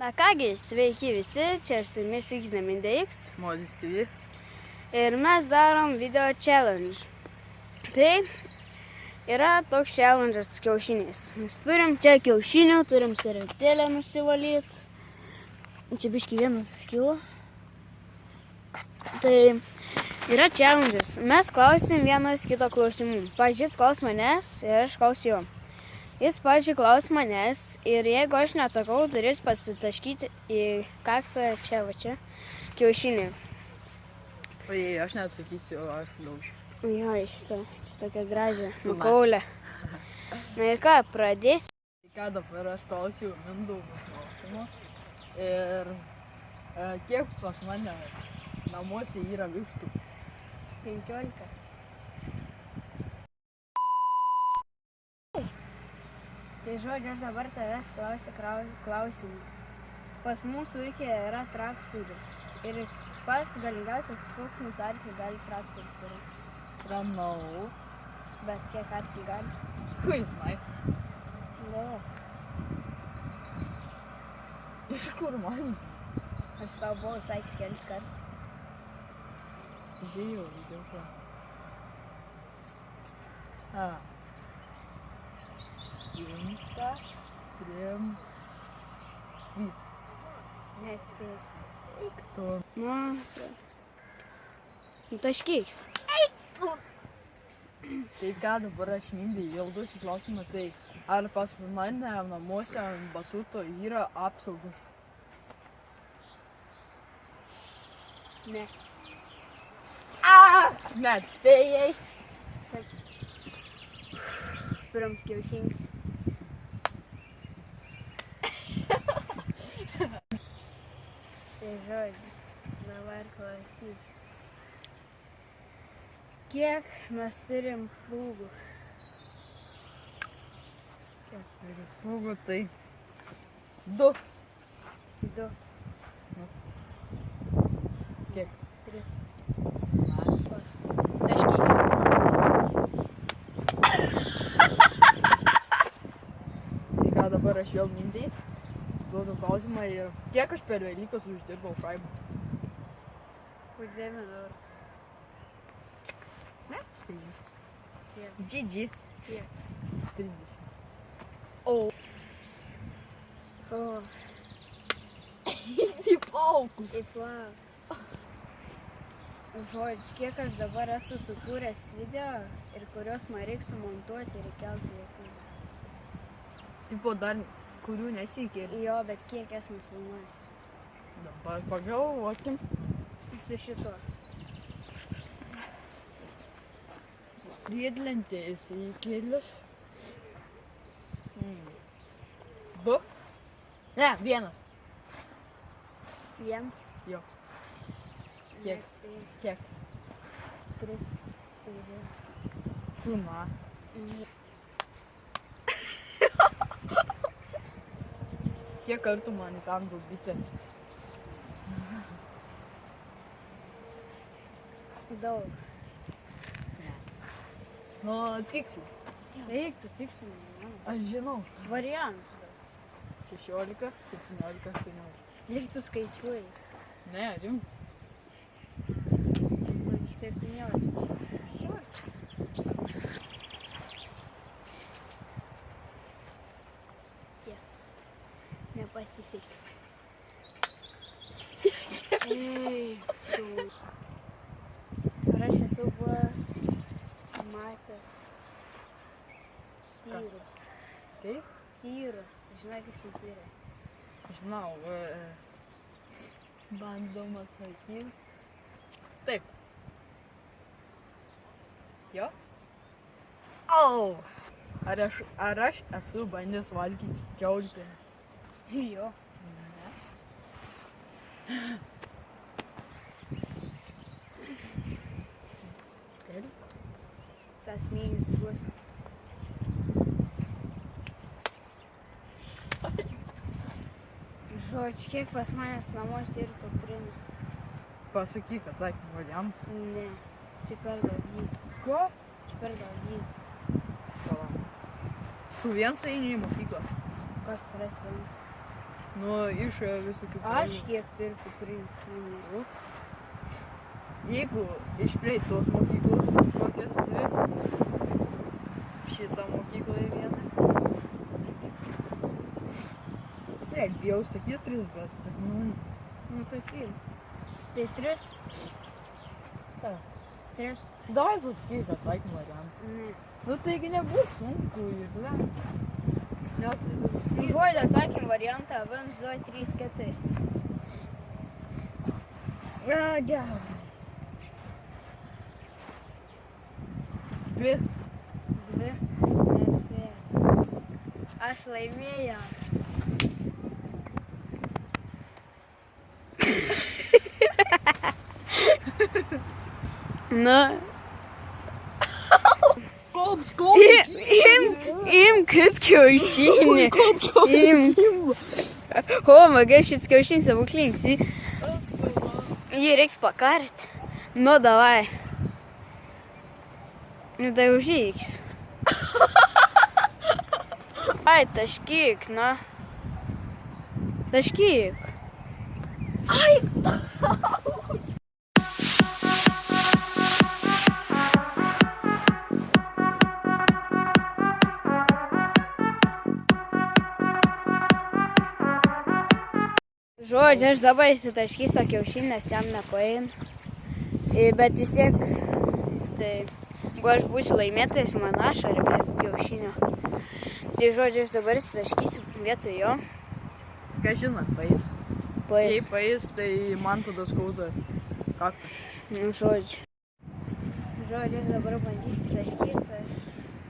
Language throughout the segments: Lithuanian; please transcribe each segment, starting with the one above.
Na kągi, sveiki visi, čia aš Tumis X. Modis TV. Ir mes darom video challenge. Tai yra toks challenge'as su kiaušiniais. Mes turim čia kiaušinių, turim servetėlę nusivalyti. Čia biški vienas skilo. Tai yra challenge'as. Mes klausim vienas kito klausimų. Pavyzdžiui, jis klaus manęs ir aš klausiu jo. Jis, pavyzdžiui, klaus manęs ir jeigu aš neatsakau, turės pasitaškyti į kaktą čia, va čia, kiaušinį. O jei aš neatsakysiu, aš daužiu. Jo, šitą, čia tokia gražią nukaulę. Na ir ką, pradėsiu. Ką dabar aš klausiu Mindaugo klausimo. Ir kiek pas mane namuose yra vištų? 15. Tai žodžiu, aš dabar tavęs klausiu klausimų. Pas mūsų ūkyje yra traktorius. Ir pas galingiausias koks mūsų arklį gali traktorius yra. Ranau. Bet kiek arklį gali? Kaip žinai? Galvok. Iš kur man? Aš tau buvau sakęs kelis kartus. Žiūrėjau video ko. Šimtą, 3, 3. Neatspėjau. Eik tu. Nu, taškyk. Tai ką dabar aš Mindai vėl duosiu klausimą, tai ar pas mane namuose ant batuto yra apsaugos? Ne. Neatspėjai. Pirms kiaušinis. Tai žodžius, dabar klausys. Kiek mes turim plūgų? Kiek turiu plūgų, tai 2. 2. Kiek? 3. Tai ką dabar aš vėl Mindai duodu klausimą ir kiek aš per Velykas uždirbau kaimą? Už 9 eurų. Neatspėjai. Kiek? GG. Kiek? 30. Į plaukus. Į plaukus. Žodžiu, kiek aš dabar esu sukūręs video ir kurios man reikia sumontuoti ir įkelti į YouTube. Tipo dar kurių nesikėlė. Jo, bet kiek esu nufilmuojęs. Dabar pagalvokim. Su šituo. Riedlentės įkėlės. 2. Ne, 1. 1. Jo. Kiek? Kiek? 3. Tu na. Kiek kartų man įkando bitė? Daug. Nu, tiksliai. Reiktų tiksliai. Aš žinau. Variantus. 16, 17, 18. Reiktų skaičiuoji. Ne, rimtai. 17. Kiek. Nepasisekė. Ar aš esu buvęs matęs tyrus? Kaip? Tyrus. Žinai, kas jis yra? Žinau, bandom atsakyti. Taip. Jo? Au! Ar aš esu bandęs valgyti kiaulpienę? Jo. Ne. Kaip? Tas mėnesis bus. Žodžiu, kiek pas manęs namuose ir kuprinė? Pasakyk atsakymą variantus. Ne, čia per daug gyvų. Ko? Čia per daug gyvų. Tu viens eini į mokyklą? Kas yra svens? Nu, iš visokių Aš kiek pirkų priimtų. Jeigu iš prieitos mokyklos kokias turi, šitą mokyklą į vieną. Jei, bijau sakyti 3, bet sakau. Nu, sakyk. Tai 3? Ką? 3? Davai pasakyk atsakymą variantą. Ne. Nu, taigi nebus sunku įgyventi. Nes Žodį atsakym variantą 1, 2, 3, 4. gerai. 2. 2. Nespėjau. Aš laimėjau. Na. Kops, Imk kiaušinį. Imk. O, magai, šis kiaušinis stebuklingas. Jį reiks pakarti. Nu, davai. Nu, tai užžyks. Ai, taškyk, na. Taškyk. Ai, Žodžiu, aš dabar įsitaškysiu tą kiaušinį, nes jam nepaeina. Bet vis tiek, tai, jeigu aš būsiu laimėtojas, man ašarė prie kiaušinio. Tai žodžiu, aš dabar įsitaškysiu vietoj jo. ką žinot, paės. Jei Paės. paės, tai man tada skauda kaktą. Nu, žodžiu. Žodžiu, aš dabar bandysiu taškyti. Aš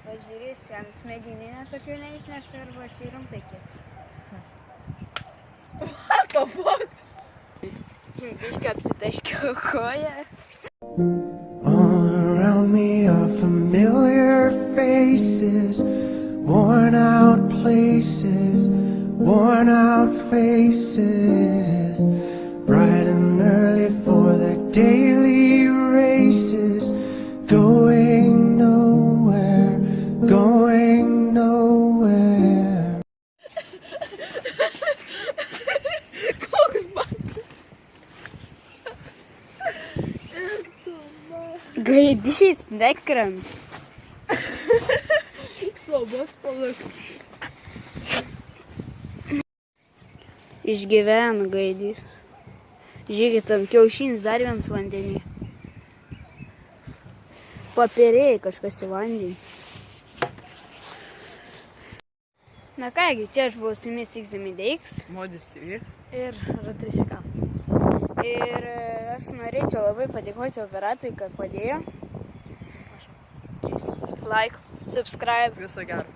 pažiūrėsiu, jam smegeninę tokių neišnešu arba čia rimtai kiek. What the fuck? Biškai apsitaškiau koją. All around me are familiar faces, worn out places, worn out faces, bright and early for their daily races, going nowhere, going nowhere. Koks bats? Gaidys nekrent. Slobos palak. Išgyveno gaidys. Žiūrėkit, tam kiaušinis dar vienas vandenį. Papirėjai kažkas į vandenį. Na kągi, čia aš buvau su jumis XZMDX Modis TV. ir Ratrisika. Ir aš norėčiau labai padėkoti operatoriui, kad padėjo. Like, subscribe. Viso gero.